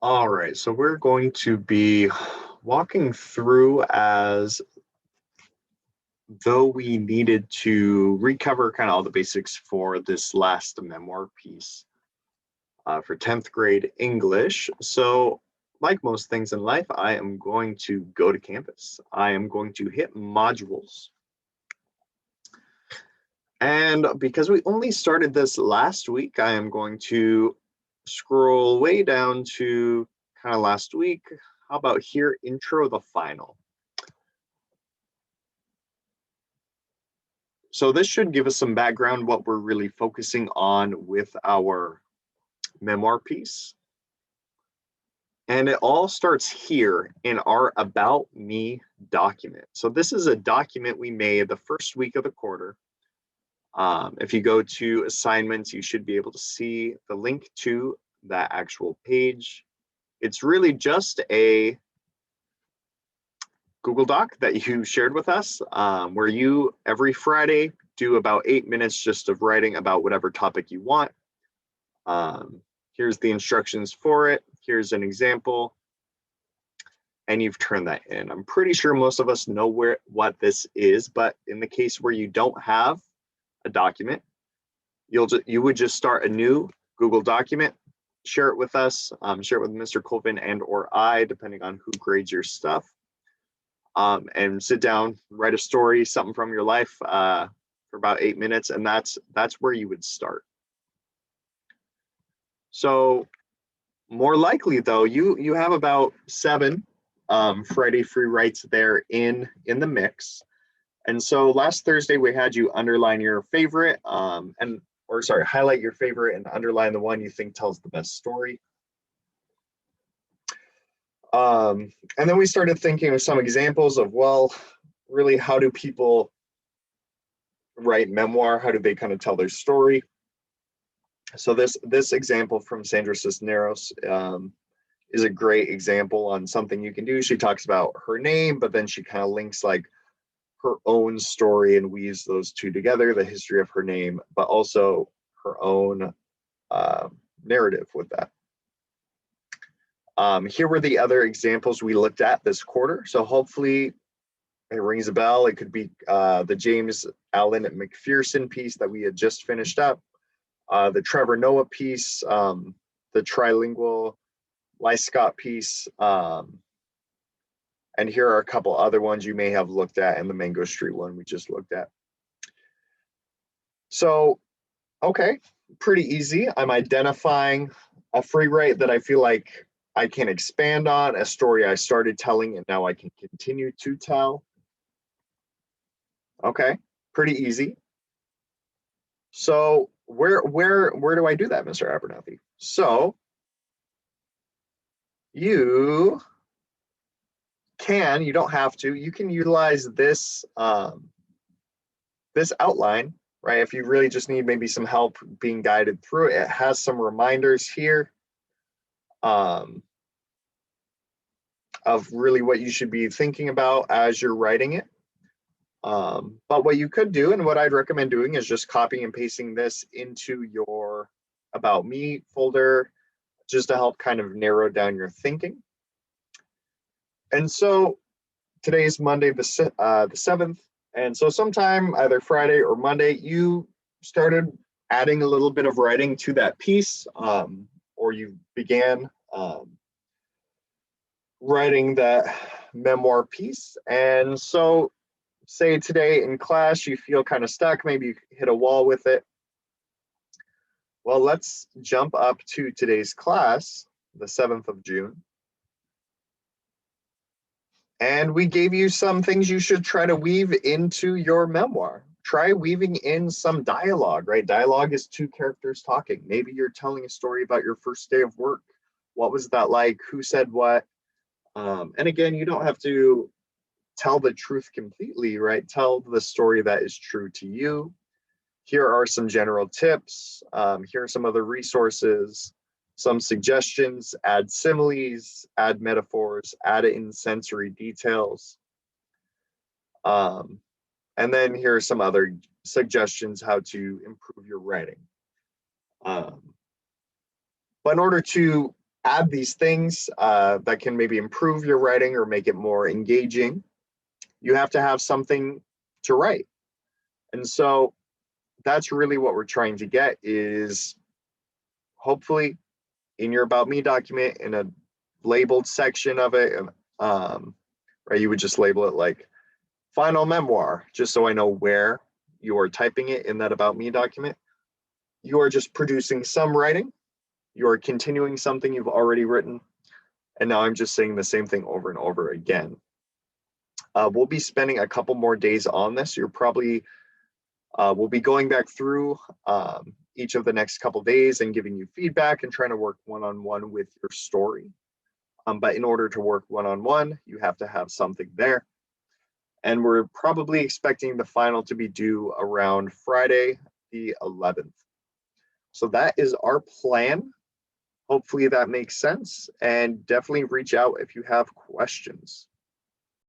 All right, so we're going to be walking through as though we needed to recover kind of all the basics for this last memoir piece for 10th grade English. So, like most things in life, I am going to go to campus. I am going to hit modules. And because we only started this last week, I am going to scroll way down to kind of last week. How about here, intro the final? So this should give us some background what we're really focusing on with our memoir piece. And it all starts here in our About Me document. So this is a document we made the first week of the quarter. If you go to assignments, you should be able to see the link to that actual page. It's really just a Google Doc that you shared with us, where you every Friday do about 8 minutes just of writing about whatever topic you want. Here's the instructions for it. Here's an example. And you've turned that in. I'm pretty sure most of us know what this is, but in the case where you don't have a document, you would just start a new Google document, share it with us, share it with Mr. Colvin and or I, depending on who grades your stuff, and sit down, write a story, something from your life for about 8 minutes, and that's where you would start. So more likely though, you have about 7 Friday free writes there in the mix. And so last Thursday we had you underline your favorite highlight your favorite and underline the one you think tells the best story. And then we started thinking of some examples of, well, really, how do people write memoir? How do they kind of tell their story? So this example from Sandra Cisneros is a great example on something you can do. She talks about her name, but then she kind of links like her own story and weaves those two together, the history of her name, but also her own narrative with that. Here were the other examples we looked at this quarter. So hopefully it rings a bell. It could be the James Allen McPherson piece that we had just finished up, the Trevor Noah piece, the trilingual Scott piece, and here are a couple other ones you may have looked at, and the Mango Street one we just looked at. So, okay, pretty easy. I'm identifying a free write that I feel like I can expand on, a story I started telling and now I can continue to tell. Okay, pretty easy. So where do I do that, Mr. Abernathy? So you don't have to, you can utilize this this outline, right? If you really just need maybe some help being guided through it, it has some reminders here of really what you should be thinking about as you're writing it. But what you could do, and what I'd recommend doing, is just copying and pasting this into your About Me folder, just to help kind of narrow down your thinking. And so today's Monday, the 7th. And so sometime either Friday or Monday, you started adding a little bit of writing to that piece, or you began writing that memoir piece. And so say today in class you feel kind of stuck, maybe you hit a wall with it. Well, let's jump up to today's class, the 7th of June. And we gave you some things you should try to weave into your memoir. Try weaving in some dialogue, right? Dialogue is 2 characters talking. Maybe you're telling a story about your first day of work. What was that like? Who said what? And again, you don't have to tell the truth completely, right? Tell the story that is true to you. Here are some general tips. Here are some other resources, some suggestions. Add similes, add metaphors, add in sensory details. And then here are some other suggestions how to improve your writing. But in order to add these things that can maybe improve your writing or make it more engaging, you have to have something to write. And so that's really what we're trying to get, is hopefully in your About Me document, in a labeled section of it, right, you would just label it like final memoir, just so I know where you are typing it in that About Me document. You are just producing some writing. You are continuing something you've already written. And now I'm just saying the same thing over and over again. We'll be spending a couple more days on this. We'll be going back through each of the next couple days and giving you feedback and trying to work one-on-one with your story. But in order to work one-on-one, you have to have something there. And we're probably expecting the final to be due around Friday, the 11th. So that is our plan. Hopefully that makes sense. And definitely reach out if you have questions.